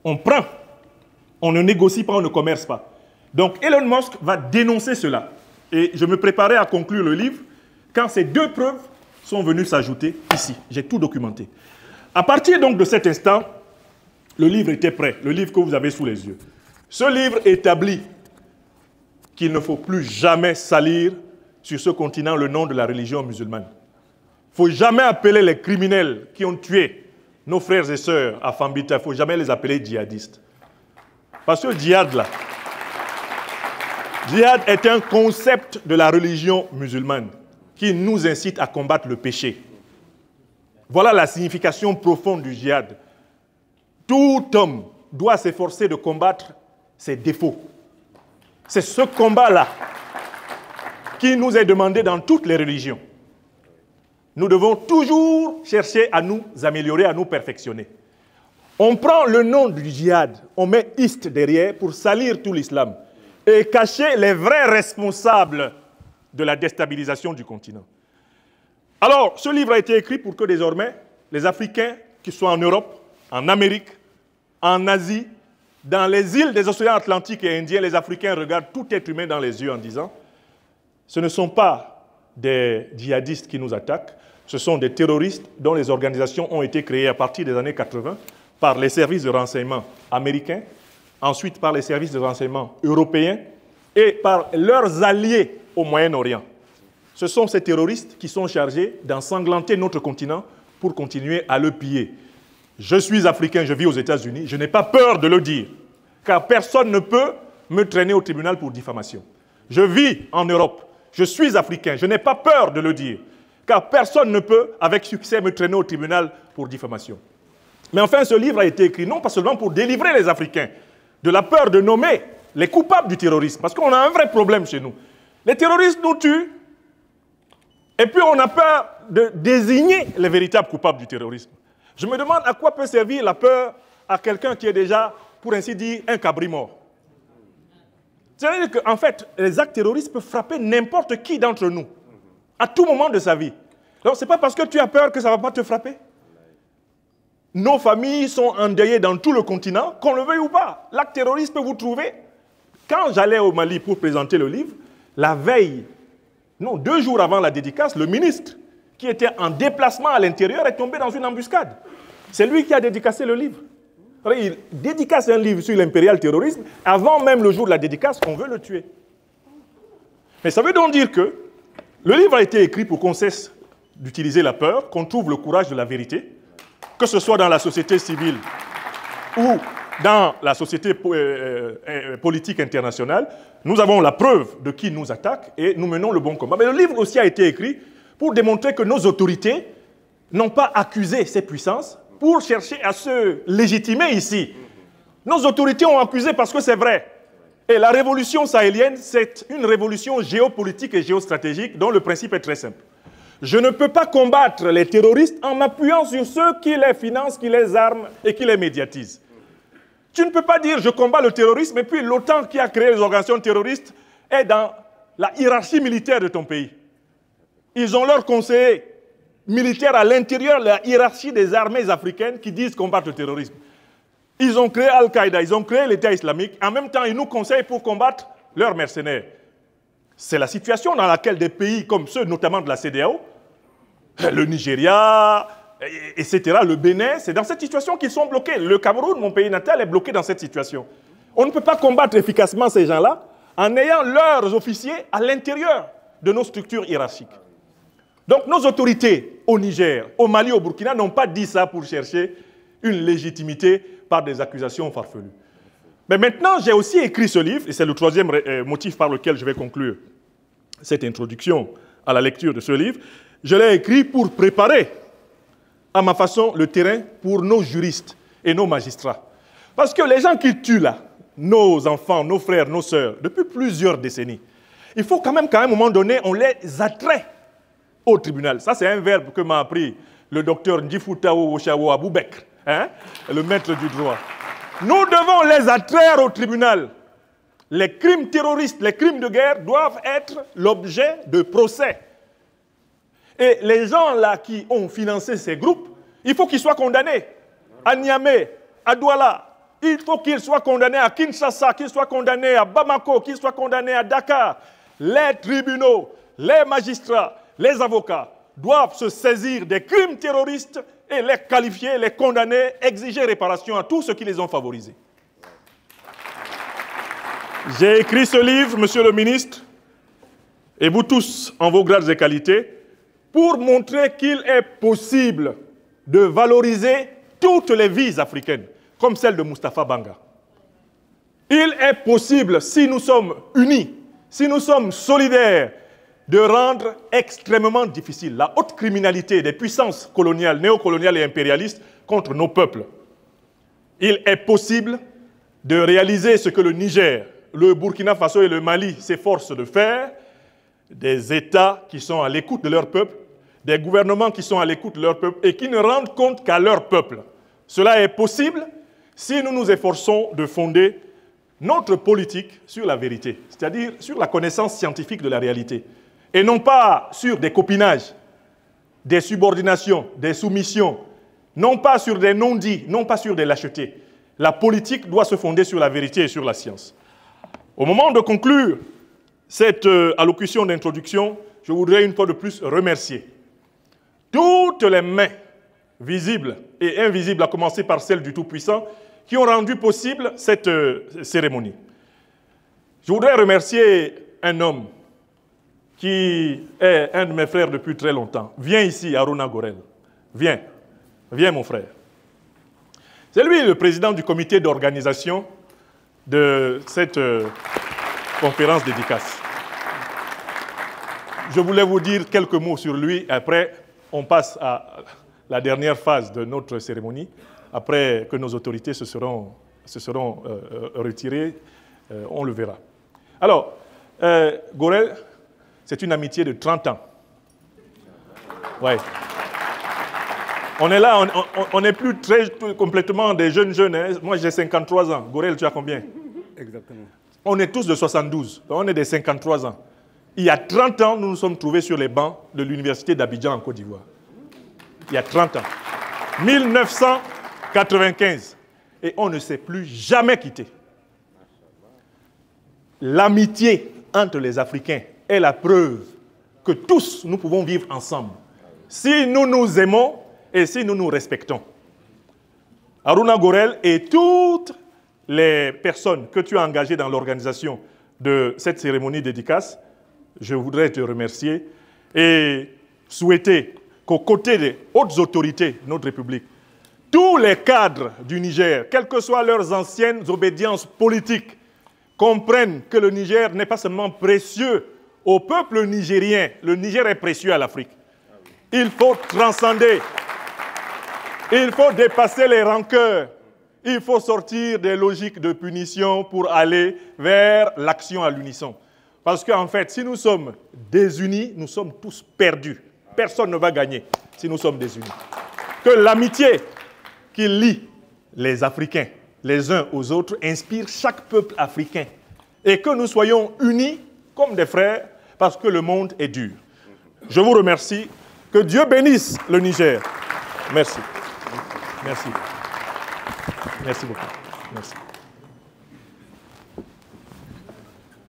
On prend, on ne négocie pas, on ne commerce pas. Donc Elon Musk va dénoncer cela. Et je me préparais à conclure le livre quand ces deux preuves sont venues s'ajouter ici. J'ai tout documenté. À partir donc de cet instant, le livre était prêt, le livre que vous avez sous les yeux. Ce livre établit qu'il ne faut plus jamais salir sur ce continent le nom de la religion musulmane. Il ne faut jamais appeler les criminels qui ont tué nos frères et sœurs à Fambita, il ne faut jamais les appeler djihadistes. Parce que djihad est un concept de la religion musulmane qui nous incite à combattre le péché. Voilà la signification profonde du djihad. Tout homme doit s'efforcer de combattre ses défauts. C'est ce combat-là qui nous est demandé dans toutes les religions. Nous devons toujours chercher à nous améliorer, à nous perfectionner. On prend le nom du djihad, on met « ist » derrière pour salir tout l'islam et cacher les vrais responsables de la déstabilisation du continent. Alors, ce livre a été écrit pour que désormais, les Africains, qui soient en Europe, en Amérique, en Asie, dans les îles des océans Atlantiques et Indiens, les Africains regardent tout être humain dans les yeux en disant « Ce ne sont pas des djihadistes qui nous attaquent, ce sont des terroristes dont les organisations ont été créées à partir des années 80 par les services de renseignement américains, ensuite par les services de renseignement européens et par leurs alliés au Moyen-Orient. Ce sont ces terroristes qui sont chargés d'ensanglanter notre continent pour continuer à le piller. Je suis africain, je vis aux États-Unis, je n'ai pas peur de le dire, car personne ne peut me traîner au tribunal pour diffamation. Je vis en Europe, je suis africain, je n'ai pas peur de le dire, car personne ne peut, avec succès, me traîner au tribunal pour diffamation. Mais enfin, ce livre a été écrit non pas seulement pour délivrer les Africains de la peur de nommer les coupables du terrorisme, parce qu'on a un vrai problème chez nous. Les terroristes nous tuent, et puis on a peur de désigner les véritables coupables du terrorisme. Je me demande à quoi peut servir la peur à quelqu'un qui est déjà, pour ainsi dire, un cabri mort. C'est-à-dire qu'en fait, les actes terroristes peuvent frapper n'importe qui d'entre nous, à tout moment de sa vie. Donc ce n'est pas parce que tu as peur que ça ne va pas te frapper. Nos familles sont endeuillées dans tout le continent, qu'on le veuille ou pas. L'acte terroriste peut vous trouver. Quand j'allais au Mali pour présenter le livre, la veille, non, 2 jours avant la dédicace, le ministre, qui était en déplacement à l'intérieur, est tombé dans une embuscade. C'est lui qui a dédicacé le livre. Il dédicace un livre sur l'impérial terrorisme, avant même le jour de la dédicace, on veut le tuer. Mais ça veut donc dire que le livre a été écrit pour qu'on cesse d'utiliser la peur, qu'on trouve le courage de la vérité, que ce soit dans la société civile ou dans la société politique internationale. Nous avons la preuve de qui nous attaque et nous menons le bon combat. Mais le livre aussi a été écrit pour démontrer que nos autorités n'ont pas accusé ces puissances pour chercher à se légitimer ici. Nos autorités ont accusé parce que c'est vrai. Et la révolution sahélienne, c'est une révolution géopolitique et géostratégique dont le principe est très simple. Je ne peux pas combattre les terroristes en m'appuyant sur ceux qui les financent, qui les arment et qui les médiatisent. Tu ne peux pas dire je combats le terrorisme et puis l'OTAN qui a créé les organisations terroristes est dans la hiérarchie militaire de ton pays. Ils ont leurs conseillers militaires à l'intérieur de la hiérarchie des armées africaines qui disent combattre le terrorisme. Ils ont créé Al-Qaïda, ils ont créé l'État islamique. En même temps, ils nous conseillent pour combattre leurs mercenaires. C'est la situation dans laquelle des pays comme ceux, notamment de la CEDEAO, le Nigeria, etc., le Bénin, c'est dans cette situation qu'ils sont bloqués. Le Cameroun, mon pays natal, est bloqué dans cette situation. On ne peut pas combattre efficacement ces gens-là en ayant leurs officiers à l'intérieur de nos structures hiérarchiques. Donc nos autorités au Niger, au Mali, au Burkina n'ont pas dit ça pour chercher une légitimité par des accusations farfelues. Mais maintenant, j'ai aussi écrit ce livre, et c'est le troisième motif par lequel je vais conclure cette introduction à la lecture de ce livre. Je l'ai écrit pour préparer, à ma façon, le terrain pour nos juristes et nos magistrats. Parce que les gens qui tuent là, nos enfants, nos frères, nos sœurs, depuis plusieurs décennies, il faut quand même qu'à un moment donné, on les attrait au tribunal. Ça, c'est un verbe que m'a appris le docteur Ndjifutao Oshawo Aboubekr, le maître du droit. Nous devons les attraire au tribunal. Les crimes terroristes, les crimes de guerre doivent être l'objet de procès. Et les gens là qui ont financé ces groupes, il faut qu'ils soient condamnés. À Niamey, à Douala, Il faut qu'il soit condamné à Kinshasa, qu'il soit condamné à Bamako, qu'il soit condamné à Dakar. Les tribunaux, les magistrats, les avocats doivent se saisir des crimes terroristes et les qualifier, les condamner, exiger réparation à tous ceux qui les ont favorisés. J'ai écrit ce livre, monsieur le ministre, et vous tous en vos grades et qualités, pour montrer qu'il est possible de valoriser toutes les vies africaines, comme celle de Moustapha Banga. Il est possible, si nous sommes unis, si nous sommes solidaires, de rendre extrêmement difficile la haute criminalité des puissances coloniales, néocoloniales et impérialistes contre nos peuples. Il est possible de réaliser ce que le Niger, le Burkina Faso et le Mali s'efforcent de faire, des États qui sont à l'écoute de leur peuple, des gouvernements qui sont à l'écoute de leur peuple et qui ne rendent compte qu'à leur peuple. Cela est possible si nous nous efforçons de fonder notre politique sur la vérité, c'est-à-dire sur la connaissance scientifique de la réalité, et non pas sur des copinages, des subordinations, des soumissions, non pas sur des non-dits, non pas sur des lâchetés. La politique doit se fonder sur la vérité et sur la science. Au moment de conclure cette allocution d'introduction, je voudrais une fois de plus remercier toutes les mains visibles et invisibles, à commencer par celle du Tout-Puissant, qui ont rendu possible cette cérémonie. Je voudrais remercier un homme qui est un de mes frères depuis très longtemps. Viens ici, Aruna Gorel. Viens. Viens, mon frère. C'est lui le président du comité d'organisation de cette conférence dédicace. Je voulais vous dire quelques mots sur lui. Après, on passe à la dernière phase de notre cérémonie. Après que nos autorités se seront retirées, on le verra. Alors, Gorel, c'est une amitié de 30 ans. Ouais. On est là, on n'est plus complètement des jeunes. Hein. Moi, j'ai 53 ans. Gorel, tu as combien? Exactement. On est tous de 72. Donc on est des 53 ans. Il y a 30 ans, nous nous sommes trouvés sur les bancs de l'université d'Abidjan en Côte d'Ivoire. Il y a 30 ans. 1995. Et on ne s'est plus jamais quitté. L'amitié entre les Africains est la preuve que tous, nous pouvons vivre ensemble. Si nous nous aimons et si nous nous respectons. Aruna Gorel et toutes les personnes que tu as engagées dans l'organisation de cette cérémonie dédicace, je voudrais te remercier et souhaiter qu'aux côtés des hautes autorités de notre République, tous les cadres du Niger, quelles que soient leurs anciennes obédiences politiques, comprennent que le Niger n'est pas seulement précieux au peuple nigérien, le Niger est précieux à l'Afrique. Il faut transcender, il faut dépasser les rancœurs, il faut sortir des logiques de punition pour aller vers l'action à l'unisson. Parce qu'en fait, si nous sommes désunis, nous sommes tous perdus. Personne ne va gagner si nous sommes désunis. Que l'amitié qui lie les Africains les uns aux autres inspire chaque peuple africain. Et que nous soyons unis comme des frères parce que le monde est dur. Je vous remercie. Que Dieu bénisse le Niger. Merci. Merci. Merci beaucoup. Merci.